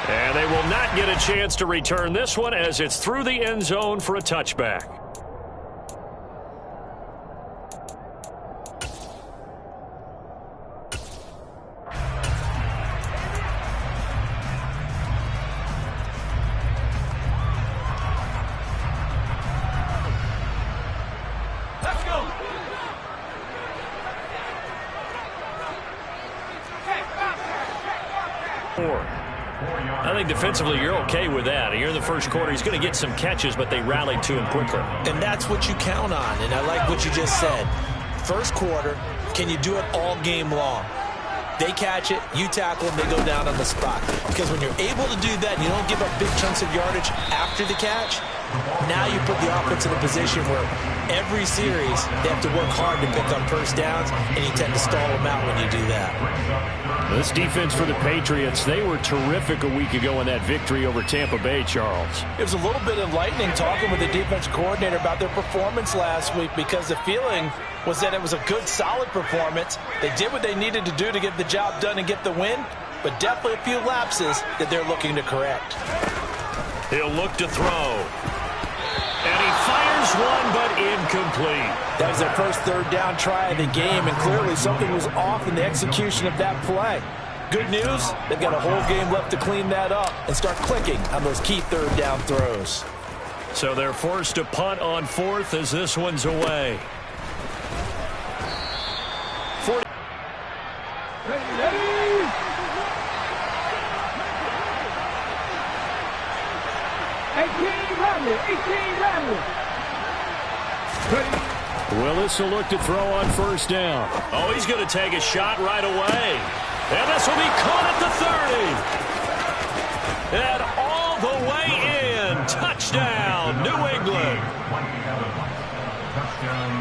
And they will not get a chance to return this one as it's through the end zone for a touchback. I think defensively you're okay with that. Here in the first quarter, he's going to get some catches, but they rallied to him quicker. And that's what you count on, and I like what you just said. First quarter, can you do it all game long? They catch it, you tackle them, they go down on the spot. Because when you're able to do that and you don't give up big chunks of yardage after the catch, now you put the offense in a position where every series they have to work hard to pick up first downs, and you tend to stall them out when you do that. This defense for the Patriots, they were terrific a week ago in that victory over Tampa Bay, Charles. It was a little bit enlightening talking with the defense coordinator about their performance last week, because the feeling was that it was a good, solid performance. They did what they needed to do to get the job done and get the win, but definitely a few lapses that they're looking to correct. He'll look to throw. And he fires one, but incomplete. That was their first third down try of the game, and clearly something was off in the execution of that play. Good news, they've got a whole game left to clean that up and start clicking on those key third down throws. So they're forced to punt on fourth as this one's away. 40. Willis will look to throw on first down. Oh, he's going to take a shot right away. And this will be caught at the 30. And all the way in. Touchdown, New England.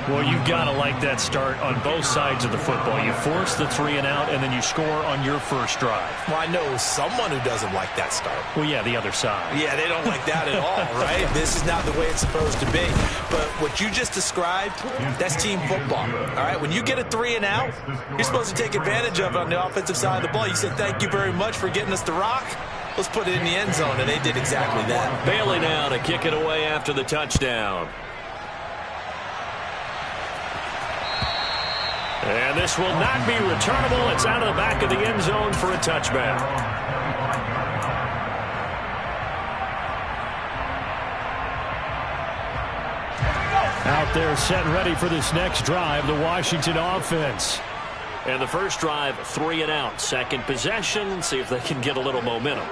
Well, you've got to like that start on both sides of the football. You force the 3 and out, and then you score on your first drive. Well, I know someone who doesn't like that start. Well, yeah, the other side. Yeah, they don't like that at all, right? This is not the way it's supposed to be. But what you just described, that's team football, all right? When you get a 3 and out, you're supposed to take advantage of it on the offensive side of the ball. You said, thank you very much for getting us the rock. Let's put it in the end zone, and they did exactly that. Bailey now to kick it away after the touchdown. And this will not be returnable. It's out of the back of the end zone for a touchback. Out there set and ready for this next drive, the Washington offense. And the first drive, 3 and out. Second possession, see if they can get a little momentum.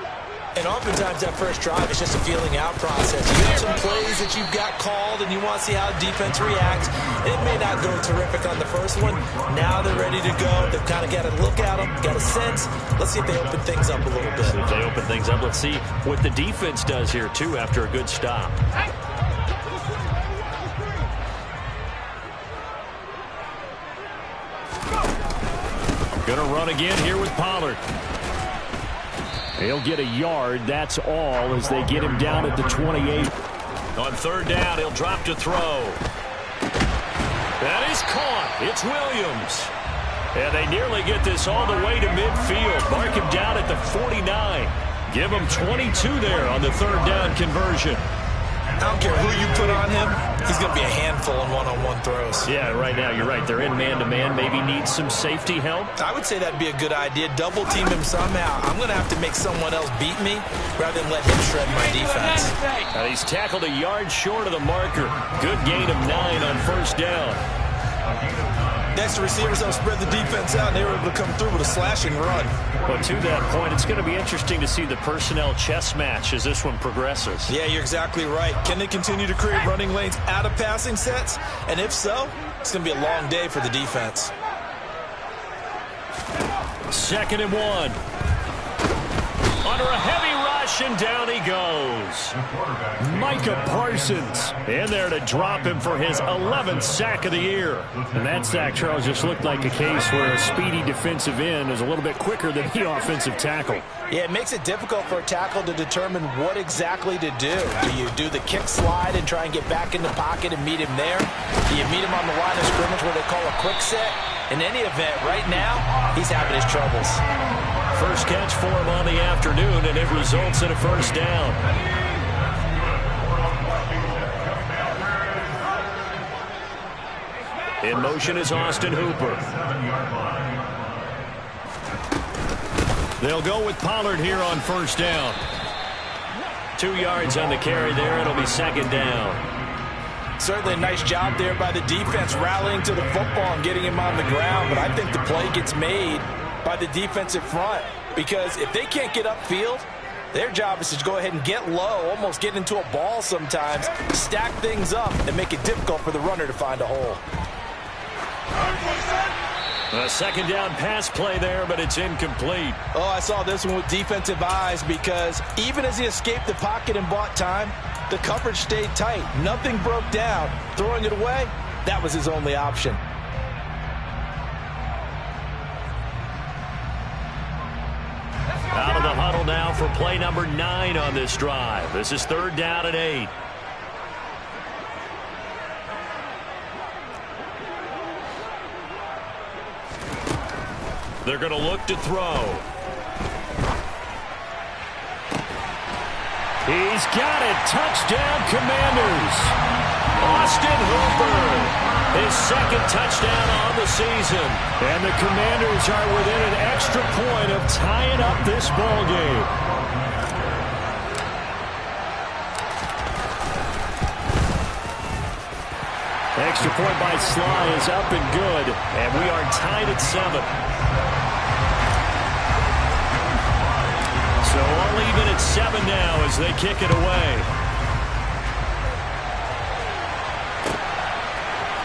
And oftentimes that first drive is just a feeling out process. You have some plays that you've got called, and you want to see how defense reacts. It may not go terrific on the first one. Now they're ready to go. They've kind of got to look at them, got a sense. Let's see if they open things up a little bit. If they open things up, let's see what the defense does here, too, after a good stop. Going to run again here with Pollard. He'll get a yard, that's all, as they get him down at the 28. On third down, he'll drop to throw. That is caught. It's Williams. And they nearly get this all the way to midfield. Mark him down at the 49. Give him 22 there on the third down conversion. I don't care who you put on him, he's going to be a handful in one-on-one throws. Yeah, right now, you're right. They're in man-to-man. Maybe needs some safety help. I would say that'd be a good idea. Double team him somehow. I'm going to have to make someone else beat me rather than let him shred my defense. And he's tackled a yard short of the marker. Good gain of 9 on first down. Next, the receivers don't spread the defense out, and they were able to come through with a slashing run. But to that point, it's going to be interesting to see the personnel chess match as this one progresses. Yeah, you're exactly right. Can they continue to create running lanes out of passing sets? And if so, it's going to be a long day for the defense. 2nd and 1. Under a heavy rush, and down he goes. Micah Parsons in there to drop him for his 11th sack of the year. And that sack, Charles, just looked like a case where a speedy defensive end is a little bit quicker than the offensive tackle. Yeah, it makes it difficult for a tackle to determine what exactly to do. Do you do the kick slide and try and get back in the pocket and meet him there? Do you meet him on the line of scrimmage where they call a quick set? In any event, right now, he's having his troubles. First catch for him on the afternoon, and it results in a first down. In motion is Austin Hooper. They'll go with Pollard here on first down. 2 yards on the carry there. It'll be second down. Certainly a nice job there by the defense rallying to the football and getting him on the ground. But I think the play gets made by the defensive front, because if they can't get upfield, their job is to go ahead and get low, almost get into a ball sometimes, stack things up, and make it difficult for the runner to find a hole. A second down pass play there, but it's incomplete. Oh, I saw this one with defensive eyes, because even as he escaped the pocket and bought time, the coverage stayed tight. Nothing broke down. Throwing it away, that was his only option. Out of the huddle now for play number 9 on this drive. This is 3rd down and 8. They're going to look to throw. He's got it. Touchdown, Commanders. Austin Hooper, his second touchdown on the season. And the Commanders are within an extra point of tying up this ball game. Extra point by Sly is up and good, and we are tied at 7. So all even at 7 now as they kick it away.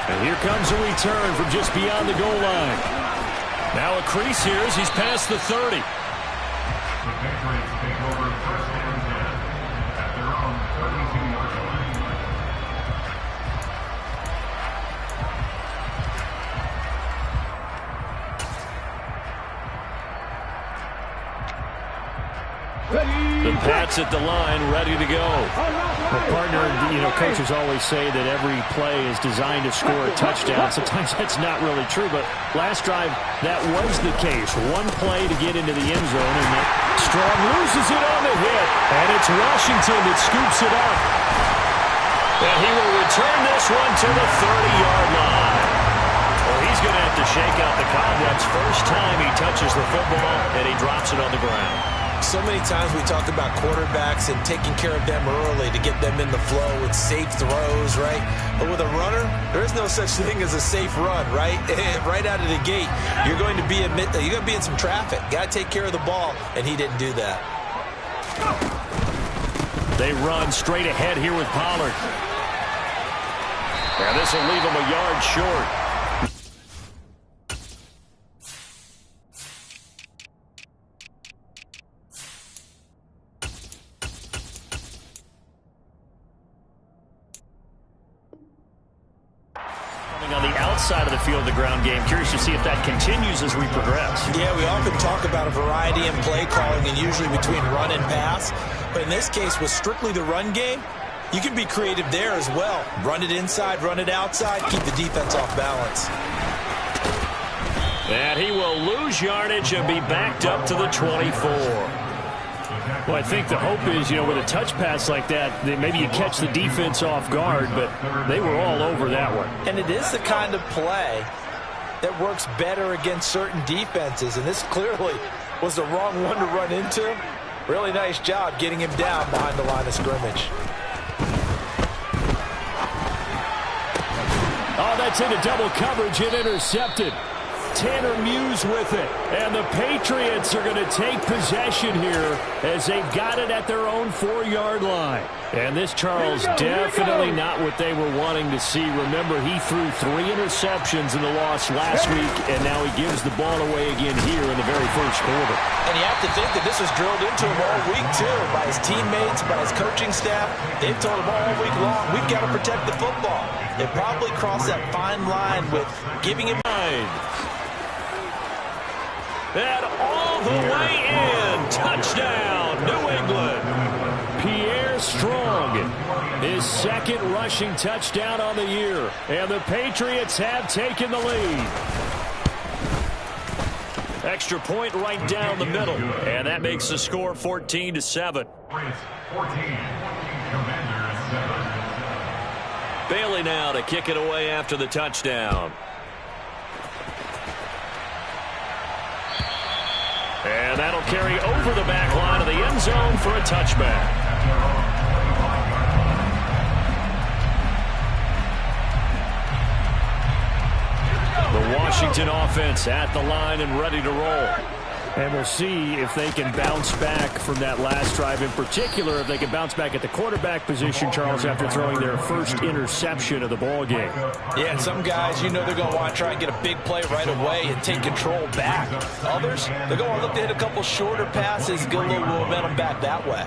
And here comes a return from just beyond the goal line. Now a crease here as he's past the 30. The Patriots take over first and 10 at their own 32-yard line. The Pats at the line, ready to go. Well, partner, coaches always say that every play is designed to score a touchdown. Sometimes that's not really true, but last drive, that was the case. One play to get into the end zone, and Strong loses it on the hit. And it's Washington that scoops it up. And he will return this one to the 30-yard line. Well, he's going to have to shake out the cobwebs. First time he touches the football, and he drops it on the ground. So many times we talk about quarterbacks and taking care of them early to get them in the flow with safe throws, right? But with a runner, there is no such thing as a safe run, right? Right out of the gate, you're going to be in some traffic. Got to take care of the ball, and he didn't do that. They run straight ahead here with Pollard. And this will leave him a yard short. On the outside of the field, the ground game. Curious to see if that continues as we progress. Yeah, we often talk about a variety in play calling, and usually between run and pass. But in this case, with strictly the run game, you can be creative there as well. Run it inside, run it outside, keep the defense off balance. And he will lose yardage and be backed up to the 24. Well, I think the hope is, with a touch pass like that, that maybe you catch the defense off guard, but they were all over that one. And it is the kind of play that works better against certain defenses, and this clearly was the wrong one to run into. Really nice job getting him down behind the line of scrimmage. Oh, that's into double coverage and intercepted. Tanner Muse with it. And the Patriots are going to take possession here as they've got it at their own 4-yard line. And this, Charles, definitely not what they were wanting to see. Remember, he threw 3 interceptions in the loss last week, and now he gives the ball away again here in the very first quarter. And you have to think that this was drilled into him all week, too, by his teammates, by his coaching staff. They've told him all week long, we've got to protect the football. They probably crossed that fine line with giving him... And all the way in. Touchdown, New England. Pierre Strong, his second rushing touchdown on the year. And the Patriots have taken the lead. Extra point right down the middle. And that makes the score 14-7. Bailey now to kick it away after the touchdown. And that'll carry over the back line of the end zone for a touchback. The Washington offense at the line and ready to roll. And we'll see if they can bounce back from that last drive, in particular if they can bounce back at the quarterback position, Charles, after throwing their first interception of the ball game. Yeah, and some guys, you know they're going to want to try and get a big play right away and take control back. Others, they're going to look to hit a couple shorter passes, get a little momentum back that way.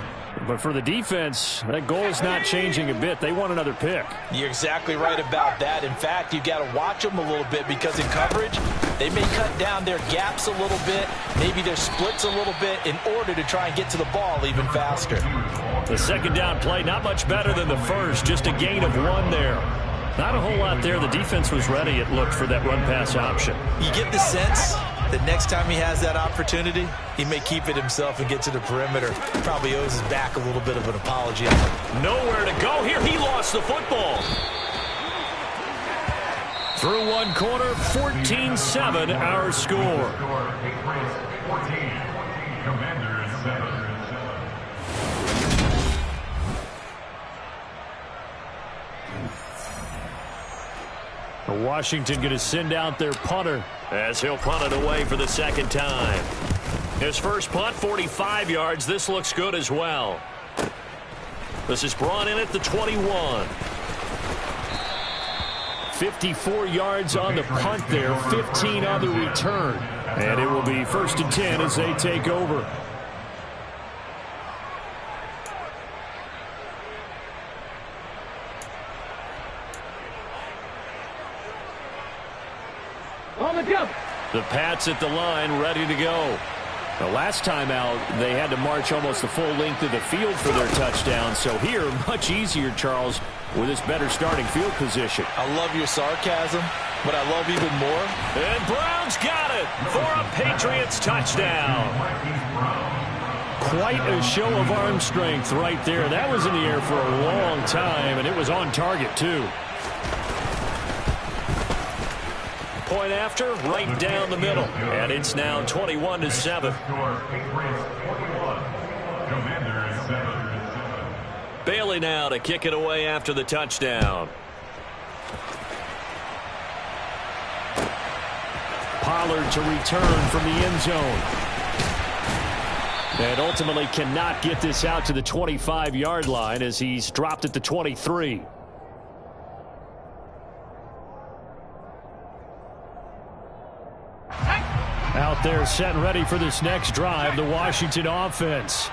But for the defense, that goal's not changing a bit. They want another pick. You're exactly right about that. In fact, you've got to watch them a little bit because in coverage, they may cut down their gaps a little bit, maybe their splits a little bit in order to try and get to the ball even faster. The second down play, not much better than the first, just a gain of 1 there. Not a whole lot there. The defense was ready, it looked, for that run-pass option. You get the sense that next time he has that opportunity, he may keep it himself and get to the perimeter. Probably owes his back a little bit of an apology. Nowhere to go here. He lost the football. Through one quarter, 14-7 our score. Washington going to send out their punter as he'll punt it away for the second time. His first punt, 45 yards. This looks good as well. This is brought in at the 21. 54 yards on the punt there, 15 on the return. And it will be 1st and 10 as they take over. The Pats at the line, ready to go. The last time out, they had to march almost the full length of the field for their touchdown. So here, much easier, Charles, with this better starting field position. I love your sarcasm, but I love even more. And Brown's got it for a Patriots touchdown. Quite a show of arm strength right there. That was in the air for a long time, and it was on target, too. Point after, right down the middle. And it's now 21-7. Bailey now to kick it away after the touchdown. Pollard to return from the end zone. And ultimately cannot get this out to the 25-yard line as he's dropped at the 23. Out there set and ready for this next drive, the Washington offense.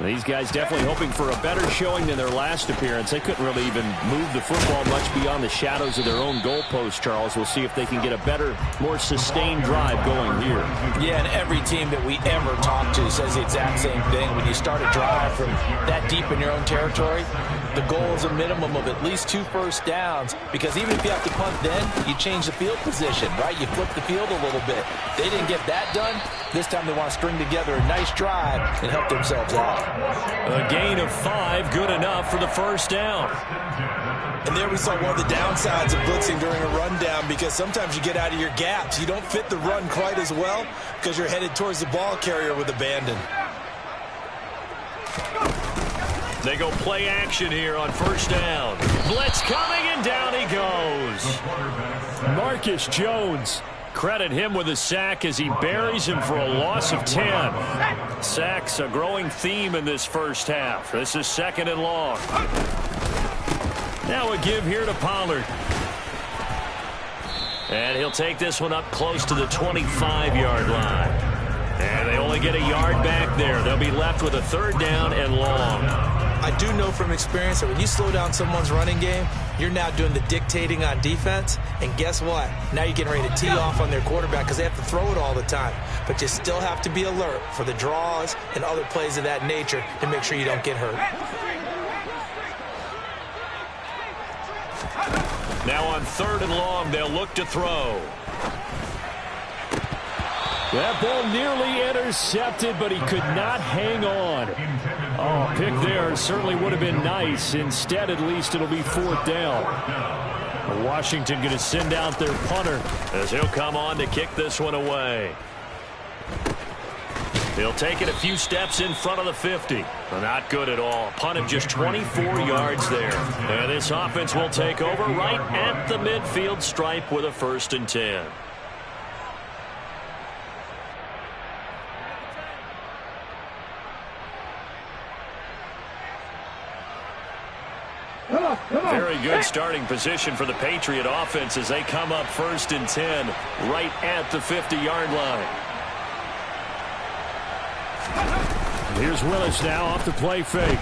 These guys definitely hoping for a better showing than their last appearance. They couldn't really even move the football much beyond the shadows of their own goalpost, Charles. We'll see if they can get a better, more sustained drive going here. Yeah, and every team that we ever talk to says the exact same thing. When you start a drive from that deep in your own territory, the goal is a minimum of at least 2 first downs, because even if you have to punt then, you change the field position, right? You flip the field a little bit. They didn't get that done. This time they want to string together a nice drive and help themselves out. A gain of 5, good enough for the first down. And there we saw one of the downsides of blitzing during a rundown, because sometimes you get out of your gaps. You don't fit the run quite as well because you're headed towards the ball carrier with abandon. They go play action here on first down. Blitz coming, and down he goes. Marcus Jones. Credit him with a sack as he buries him for a loss of 10. Sacks a growing theme in this first half. This is 2nd and long. Now a give here to Pollard. And he'll take this one up close to the 25-yard line. And they only get a yard back there. They'll be left with a 3rd down and long. I do know from experience that when you slow down someone's running game, you're now doing the dictating on defense. And guess what? Now you're getting ready to tee off on their quarterback because they have to throw it all the time. But you still have to be alert for the draws and other plays of that nature to make sure you don't get hurt. Now on 3rd and long, they'll look to throw. That ball nearly intercepted, but he could not hang on. Oh, pick there certainly would have been nice. Instead, at least, it'll be fourth down. Washington going to send out their punter as he'll come on to kick this one away. He'll take it a few steps in front of the 50. Not good at all. Punt of just 24 yards there. And this offense will take over right at the midfield stripe with a 1st and 10. Very good starting position for the Patriot offense as they come up 1st and 10 right at the 50-yard line. Here's Willis now off the play fake.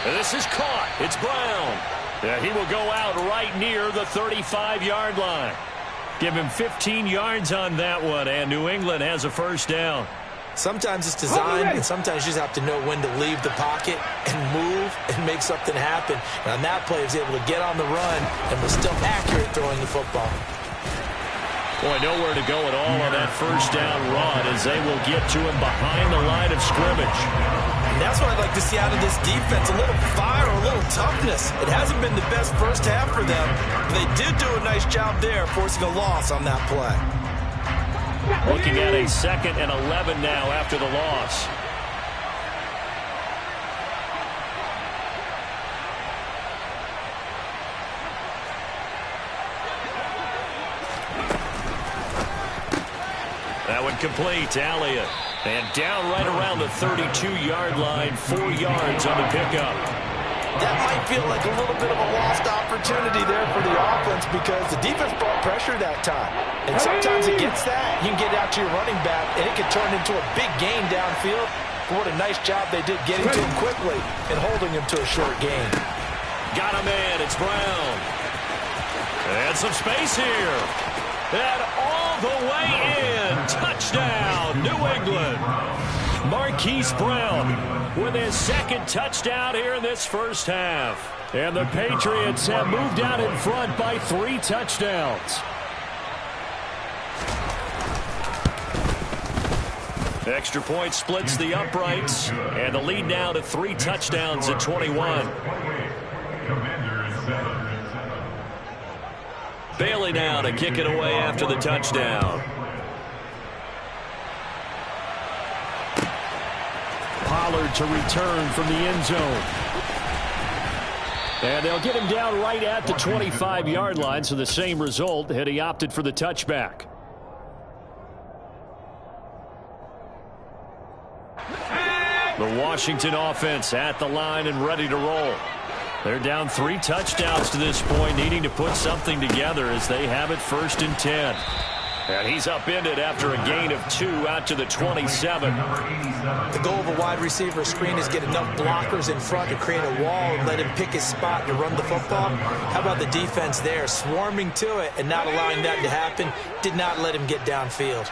This is caught. It's Brown. Yeah, he will go out right near the 35-yard line. Give him 15 yards on that one, and New England has a 1st down. Sometimes it's designed, and sometimes you just have to know when to leave the pocket and move and make something happen. And on that play, he was able to get on the run and was still accurate throwing the football. Boy, nowhere to go at all on that 1st down run as they will get to him behind the line of scrimmage. And that's what I'd like to see out of this defense, a little fire, a little toughness. It hasn't been the best first half for them, but they did do a nice job there forcing a loss on that play. Looking at a 2nd and 11 now after the loss. That one complete to Elliott. And down right around the 32-yard line, 4 yards on the pickup. That might feel like a little bit of a lost opportunity there for the offense because the defense brought pressure that time. And sometimes against that, you can get out to your running back, and it can turn into a big gain downfield. But what a nice job they did getting to him quickly and holding him to a short gain. Got him in. It's Brown. And some space here. And all the way in. Touchdown, New England. Marquise Brown with his 2nd touchdown here in this first half. And the Patriots have moved out in front by 3 touchdowns. Extra point splits the uprights. And the lead now to 3 touchdowns at 21. Bailey now to kick it away after the touchdown. Pollard to return from the end zone. And they'll get him down right at the 25-yard line, so the same result had he opted for the touchback. The Washington offense at the line and ready to roll. They're down 3 touchdowns to this point, needing to put something together as they have it 1st and 10. And he's upended after a gain of 2 out to the 27. The goal of a wide receiver screen is get enough blockers in front to create a wall and let him pick his spot to run the football. How about the defense there, swarming to it and not allowing that to happen? Did not let him get downfield.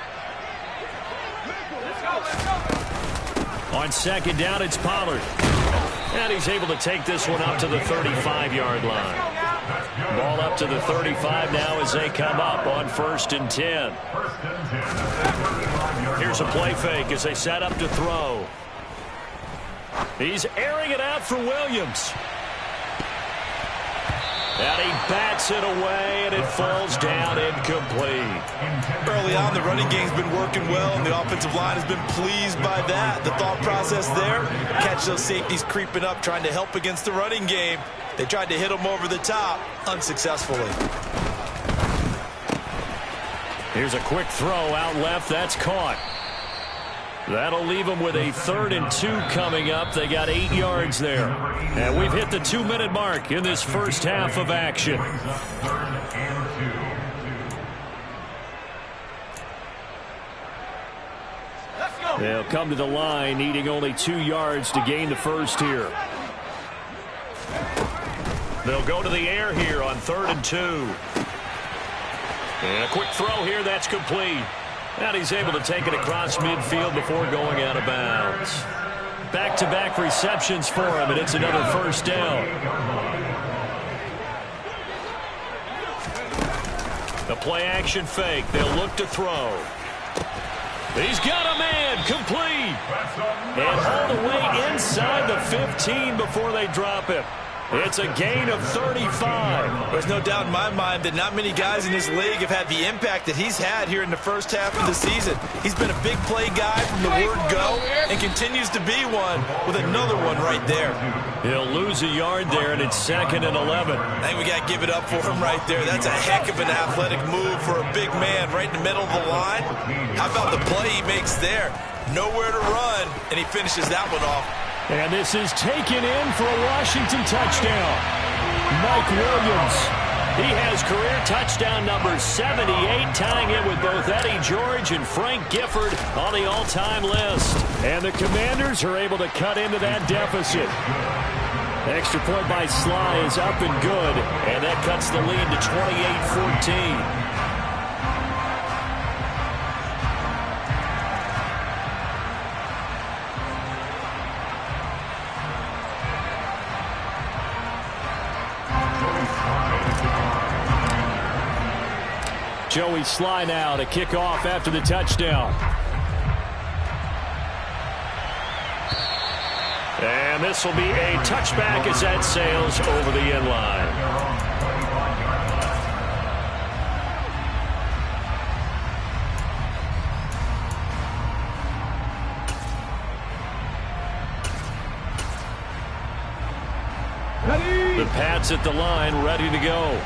On 2nd down, it's Pollard. And he's able to take this one up to the 35-yard line. Ball up to the 35 now as they come up on 1st and 10. Here's a play fake as they set up to throw. He's airing it out for Williams. And he bats it away, and it falls down incomplete. Early on, the running game's been working well, and the offensive line has been pleased by that. The thought process there, catch those safeties creeping up, trying to help against the running game. They tried to hit them over the top, unsuccessfully. Here's a quick throw out left. That's caught. That'll leave them with a 3rd and 2 coming up. They got 8 yards there. And we've hit the 2-minute mark in this first half of action. They'll come to the line, needing only 2 yards to gain the first here. They'll go to the air here on 3rd and 2. And a quick throw here, that's complete. And he's able to take it across midfield before going out of bounds. Back-to-back receptions for him, and it's another 1st down. play action fake. They'll look to throw. He's got a man, complete. And all the way inside the 15 before they drop him. It's a gain of 35. There's no doubt in my mind that not many guys in this league have had the impact that he's had here in the first half of the season. He's been a big play guy from the word go and continues to be one with another one right there. He'll lose a yard there, and it's 2nd and 11. I think we got to give it up for him right there. That's a heck of an athletic move for a big man right in the middle of the line. How about the play he makes there? Nowhere to run, and he finishes that one off. And this is taken in for a Washington touchdown. Mike Williams. He has career touchdown number 78, tying it with both Eddie George and Frank Gifford on the all-time list. And the Commanders are able to cut into that deficit. Extra point by Sly is up and good, and that cuts the lead to 28-14. Joey Sly now to kick off after the touchdown. And this will be a touchback as that sails over the end line. The Pats at the line, ready to go.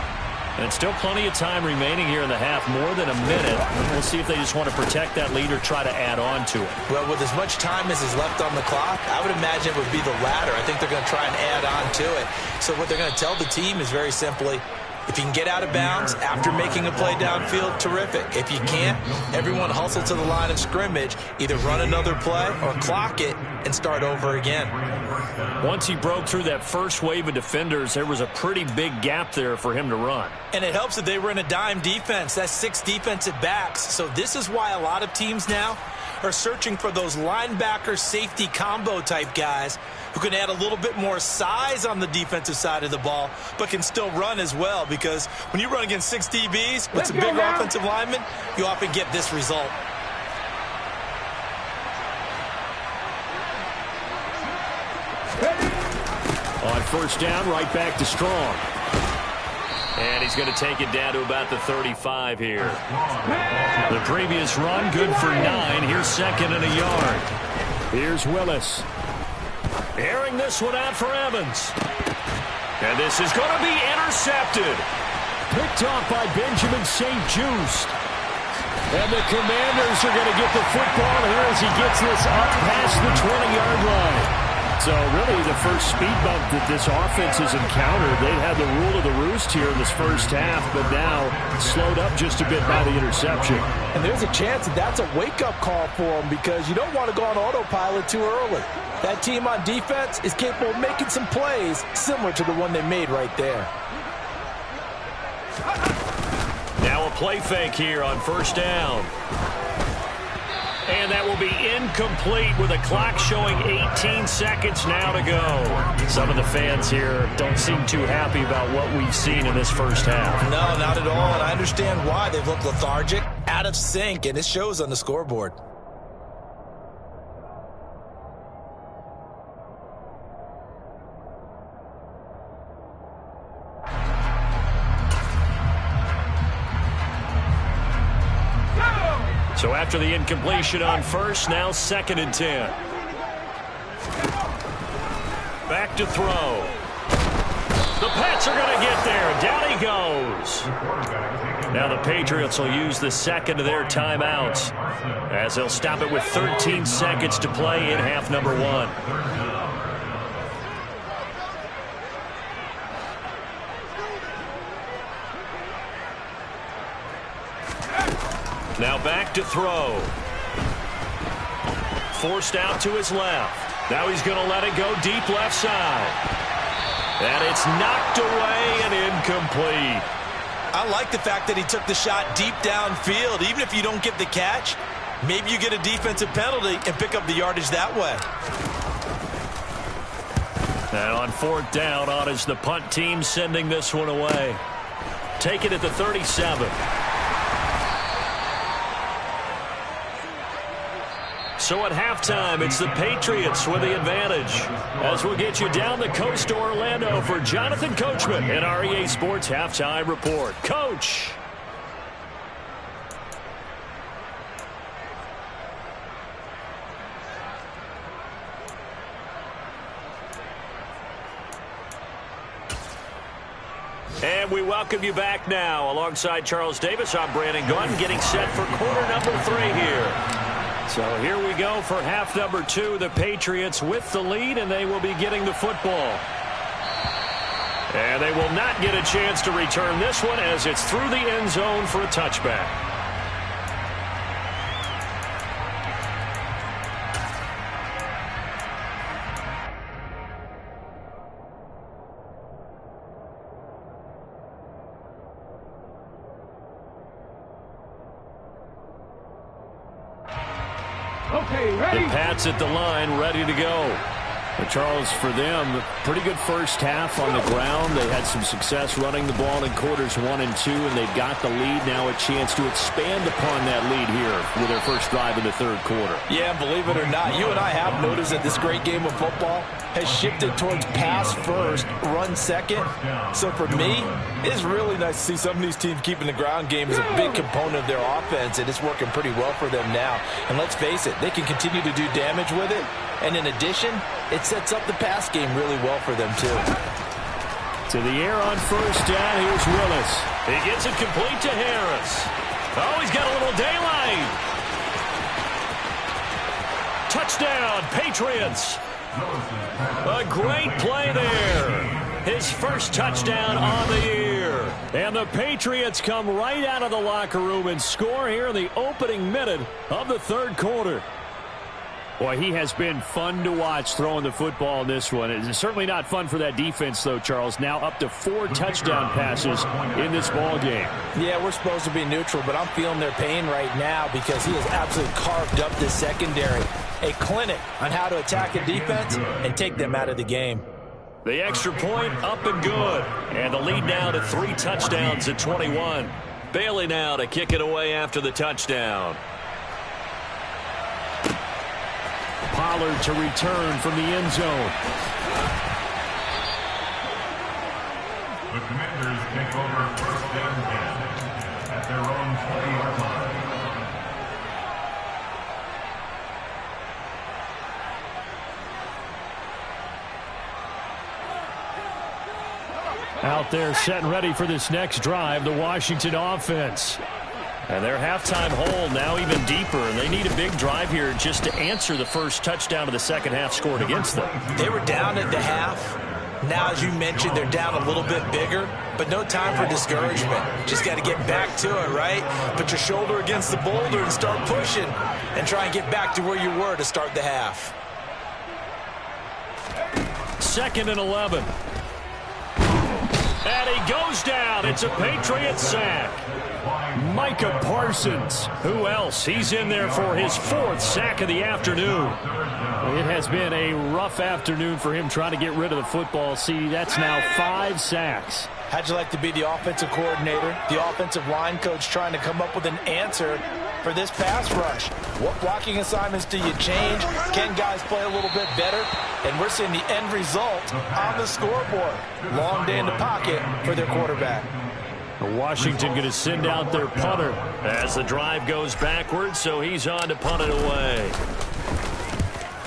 And still plenty of time remaining here in the half, more than a minute. We'll see if they just want to protect that lead or try to add on to it. Well, with as much time as is left on the clock, I would imagine it would be the latter. I think they're going to try and add on to it. So what they're going to tell the team is very simply, if you can get out of bounds after making a play downfield, terrific. If you can't, everyone hustle to the line of scrimmage, either run another play or clock it and start over again. Once he broke through that first wave of defenders, there was a pretty big gap there for him to run. And it helps that they were in a dime defense. That's 6 defensive backs. So this is why a lot of teams now are searching for those linebacker safety combo type guys who can add a little bit more size on the defensive side of the ball, but can still run as well, because when you run against 6 DBs with some big offensive linemen, you often get this result. On first down, right back to Strong. And he's going to take it down to about the 35 here. The previous run, good for 9. Here's 2nd and a yard. Here's Willis. Airing this one out for Evans. And this is going to be intercepted. Picked off by Benjamin St-Juste. And the Commanders are going to get the football here as he gets this up past the 20-yard line. So really the first speed bump that this offense has encountered. They've had the rule of the roost here in this first half, but now slowed up just a bit by the interception. And there's a chance that that's a wake-up call for them, because you don't want to go on autopilot too early. That team on defense is capable of making some plays similar to the one they made right there. Now a play fake here on first down. And that will be incomplete with a clock showing 18 seconds now to go. Some of the fans here don't seem too happy about what we've seen in this first half. No, not at all, and I understand why. They've looked lethargic, out of sync, and it shows on the scoreboard. So after the incompletion on first, now 2nd and 10. Back to throw. The Pats are going to get there. Down he goes. Now the Patriots will use the second of their timeouts, as they'll stop it with 13 seconds to play in half number 1. Now back to throw. Forced out to his left. Now he's going to let it go deep left side. And it's knocked away and incomplete. I like the fact that he took the shot deep downfield. Even if you don't get the catch, maybe you get a defensive penalty and pick up the yardage that way. And on 4th down, on is the punt team sending this one away. Take it at the 37. So at halftime, it's the Patriots with the advantage. As we'll get you down the coast to Orlando for Jonathan Coachman and our EA Sports Halftime Report. Coach. And we welcome you back now. Alongside Charles Davis, I'm Brandon Gunn, getting set for quarter number 3 here. So here we go for half number 2. The Patriots with the lead, and they will be getting the football. And they will not get a chance to return this one as it's through the end zone for a touchback. The Pats at the line, ready to go. But Charles, for them, pretty good first half on the ground. They had some success running the ball in quarters 1 and 2, and they've got the lead. Now a chance to expand upon that lead here with their first drive in the third quarter. Yeah, believe it or not, you and I have noticed that this great game of football has shifted towards pass first, run second. So for me, it's really nice to see some of these teams keeping the ground game as a big component of their offense, and it's working pretty well for them now. And let's face it, they can continue to do damage with it. And in addition, it sets up the pass game really well for them, too. To the air on first down. Here's Willis. He gets it complete to Harris. Oh, he's got a little daylight. Touchdown, Patriots. A great play there. His first touchdown on the year. And the Patriots come right out of the locker room and score here in the opening minute of the third quarter. Boy, he has been fun to watch throwing the football in this one. It's certainly not fun for that defense, though, Charles. Now up to 4 touchdown passes in this ball game. Yeah, we're supposed to be neutral, but I'm feeling their pain right now because he has absolutely carved up this secondary. A clinic on how to attack a defense and take them out of the game. The extra point up and good. And the lead now to 3 touchdowns at 21. Bailey now to kick it away after the touchdown. Pollard to return from the end zone. The Commanders take over first and 10 at their own 20-yard line. Out there set and ready for this next drive, the Washington offense. And their halftime hole now even deeper, and they need a big drive here just to answer the first touchdown of the second half scored against them. They were down at the half. Now, as you mentioned, they're down a little bit bigger, but no time for discouragement. Just got to get back to it, right? Put your shoulder against the boulder and start pushing and try and get back to where you were to start the half. 2nd and 11. And he goes down. It's a Patriot sack. Micah Parsons. Who else? He's in there for his 4th sack of the afternoon. It has been a rough afternoon for him trying to get rid of the football. See, that's now 5 sacks. How'd you like to be the offensive coordinator, the offensive line coach trying to come up with an answer for this pass rush? What blocking assignments do you change? Can guys play a little bit better? And we're seeing the end result on the scoreboard. Long day in the pocket for their quarterback. Washington going to send out their punter as the drive goes backwards, so he's on to punt it away.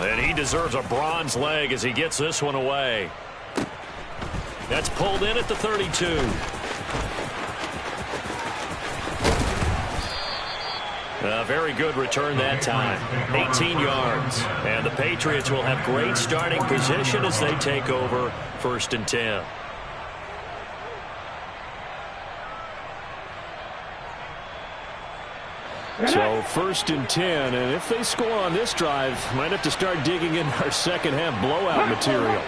And he deserves a bronze leg as he gets this one away. That's pulled in at the 32. A very good return that time. 18 yards. And the Patriots will have great starting position as they take over 1st and 10. So 1st and 10, and if they score on this drive, might have to start digging in our second half blowout material.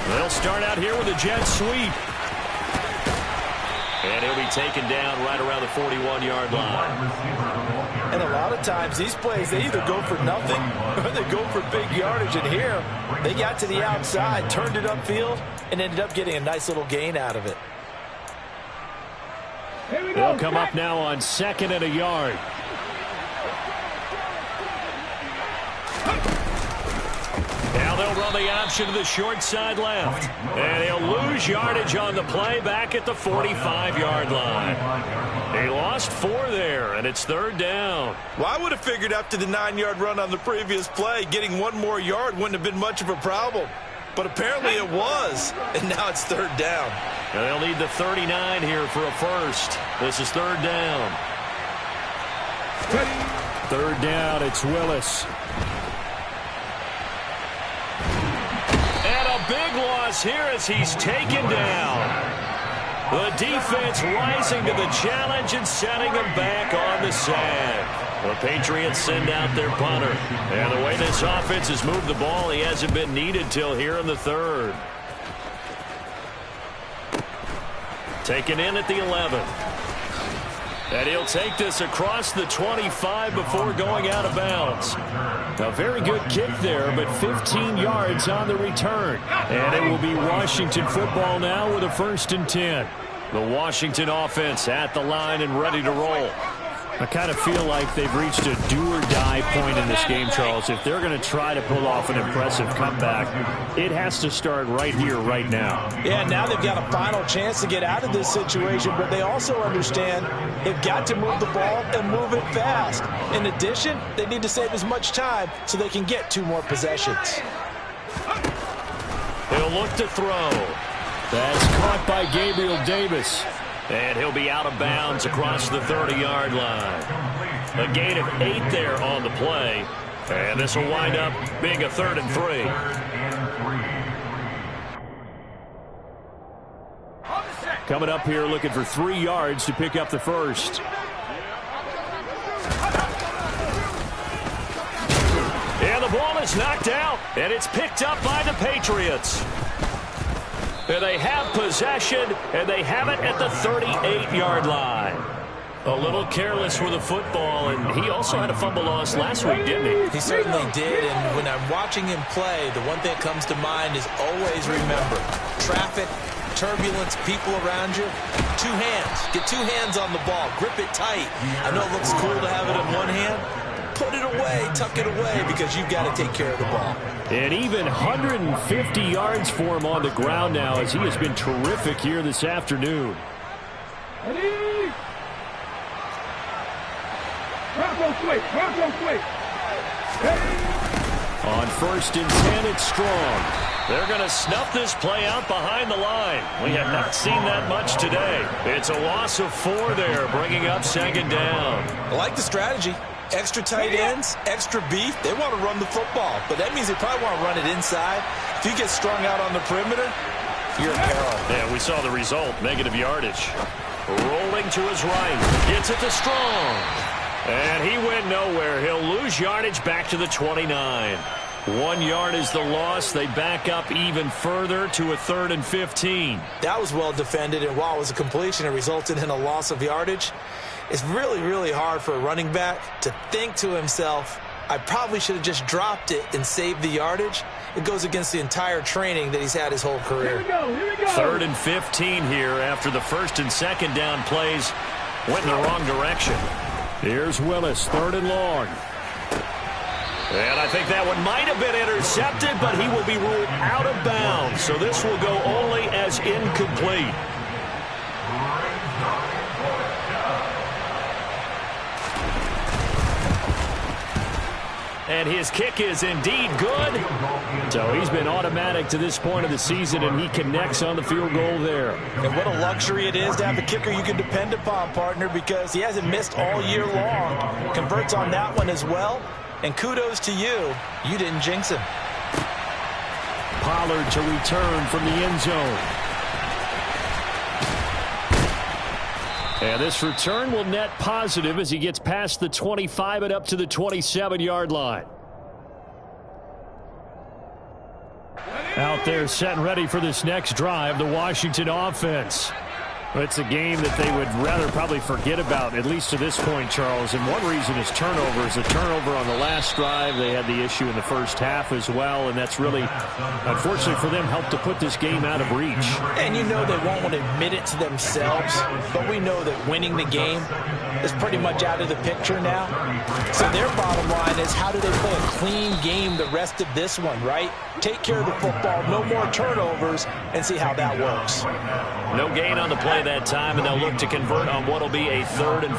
They'll start out here with a jet sweep. And he'll be taken down right around the 41-yard line. And a lot of times these plays, they either go for nothing or they go for big yardage. And here, they got to the outside, turned it upfield, and ended up getting a nice little gain out of it. They'll come up now on 2nd and a yard. Now they'll run the option to the short side left. And he'll lose yardage on the play back at the 45-yard line. He lost 4 there, and it's 3rd down. Well, I would have figured after the 9-yard run on the previous play, getting 1 more yard wouldn't have been much of a problem. But apparently it was, and now it's 3rd down. And they'll need the 39 here for a first. This is 3rd down. 3rd down, it's Willis. And a big loss here as he's taken down. The defense rising to the challenge and setting him back on the sack. The Patriots send out their punter. And the way this offense has moved the ball, he hasn't been needed till here in the 3rd. Taken in at the 11. And he'll take this across the 25 before going out of bounds. A very good kick there, but 15 yards on the return. And it will be Washington football now with a 1st and 10. The Washington offense at the line and ready to roll. I kind of feel like they've reached a do-or-die point in this game, Charles. If they're going to try to pull off an impressive comeback, it has to start right here, right now. Yeah, now they've got a final chance to get out of this situation, but they also understand they've got to move the ball and move it fast. In addition, they need to save as much time so they can get 2 more possessions. He'll look to throw. That's caught by Gabriel Davis. And he'll be out of bounds across the 30-yard line. A gain of 8 there on the play. And this will wind up being a 3rd and 3. Coming up here looking for 3 yards to pick up the first. And the ball is knocked out. And it's picked up by the Patriots. And they have possession, and they have it at the 38-yard line. A little careless with the football, and he also had a fumble loss last week, didn't he? He certainly did, and when I'm watching him play, the one thing that comes to mind is always remember, traffic, turbulence, people around you, 2 hands. Get 2 hands on the ball. Grip it tight. I know it looks cool to have it in one hand. Put it away, tuck it away, because you've got to take care of the ball. And even 150 yards for him on the ground now as he has been terrific here this afternoon. On 1st and 10, it's Strong. They're going to snuff this play out behind the line. We have not seen that much today. It's a loss of 4 there, bringing up 2nd down. I like the strategy. Extra tight ends, extra beef. They want to run the football, but that means they probably want to run it inside. If you get strung out on the perimeter, you're in peril. Yeah, we saw the result, negative yardage. Rolling to his right, gets it to Strong. And he went nowhere. He'll lose yardage back to the 29. 1 yard is the loss. They back up even further to a 3rd and 15. That was well defended, and while it was a completion, it resulted in a loss of yardage. It's really, really hard for a running back to think to himself, I probably should have just dropped it and saved the yardage. It goes against the entire training that he's had his whole career. Here we go. 3rd and 15 here after the 1st and 2nd down plays went in the wrong direction. Here's Willis, 3rd and long. And I think that one might have been intercepted, but he will be ruled out of bounds. So this will go only as incomplete. And his kick is indeed good. So he's been automatic to this point of the season, and he connects on the field goal there. And what a luxury it is to have a kicker you can depend upon, partner, because he hasn't missed all year long. Converts on that one as well. And kudos to you. You didn't jinx him. Pollard to return from the end zone. And this return will net positive as he gets past the 25 and up to the 27-yard line. Out there set and ready for this next drive, the Washington offense. It's a game that they would rather probably forget about, at least to this point, Charles. And one reason is turnovers. A turnover on the last drive. They had the issue in the first half as well, and that's really, unfortunately for them, helped to put this game out of reach. And you know they won't want to admit it to themselves, but we know that winning the game is pretty much out of the picture now. So their bottom line is, how do they play a clean game the rest of this one, right? Take care of the football, no more turnovers, and see how that works. No gain on the play that time, and they'll look to convert on what will be a 3rd and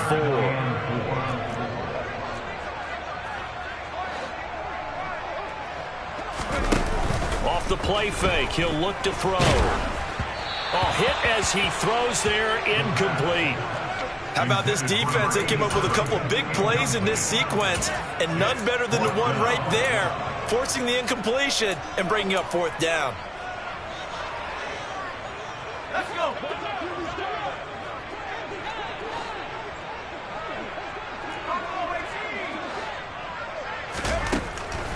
4. Off the play fake, he'll look to throw. Hit as he throws there, incomplete. How about this defense? They came up with a couple of big plays in this sequence, and none better than the one right there, forcing the incompletion and bringing up 4th down. Let's go.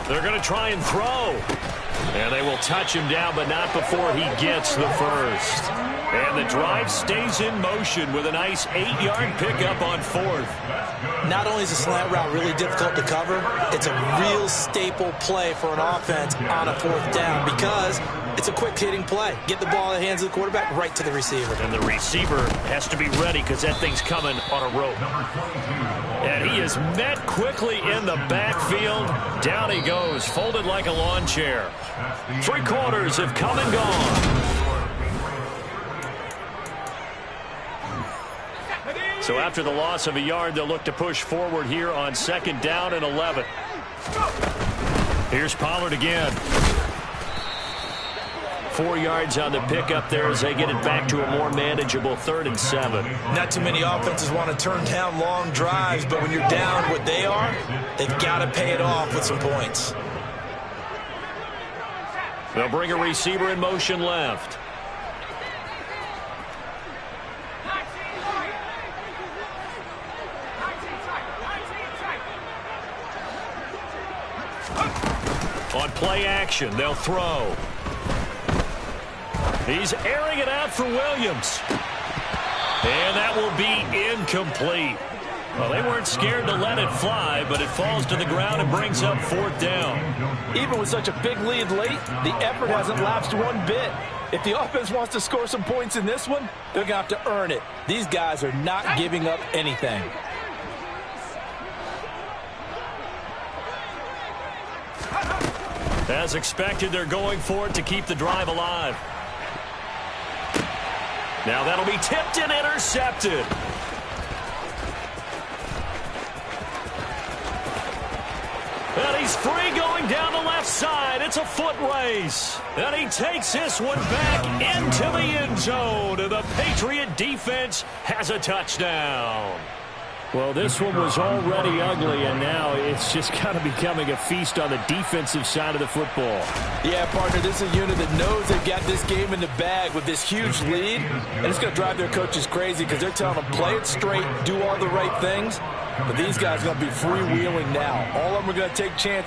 They're going to try and throw. And they will touch him down, but not before he gets the first. And the drive stays in motion with a nice 8-yard pickup on 4th. Not only is a slant route really difficult to cover, it's a real staple play for an offense on a 4th down because it's a quick-hitting play. Get the ball in the hands of the quarterback right to the receiver. And the receiver has to be ready because that thing's coming on a rope. And he is met quickly in the backfield. Down he goes, folded like a lawn chair. 3 quarters have come and gone. So after the loss of a yard, they'll look to push forward here on 2nd down and 11. Here's Pollard again. 4 yards on the pickup there as they get it back to a more manageable 3rd and 7. Not too many offenses want to turn down long drives, but when you're down what they are, they've got to pay it off with some points. They'll bring a receiver in motion left. On play action, they'll throw. He's airing it out for Williams. And that will be incomplete. Well, they weren't scared to let it fly, but it falls to the ground and brings up 4th down. Even with such a big lead late, the effort hasn't lapsed one bit. If the offense wants to score some points in this one, they're going to have to earn it. These guys are not giving up anything. As expected, they're going for it to keep the drive alive. Now that'll be tipped and intercepted. And he's free going down the left side. It's a foot race. And he takes this one back into the end zone. And the Patriot defense has a touchdown. Well, this one was already ugly, and now it's just kind of becoming a feast on the defensive side of the football. Yeah, partner, this is a unit that knows they've got this game in the bag with this huge lead, and it's going to drive their coaches crazy because they're telling them, play it straight, do all the right things, but these guys are going to be freewheeling now. All of them are going to take chances.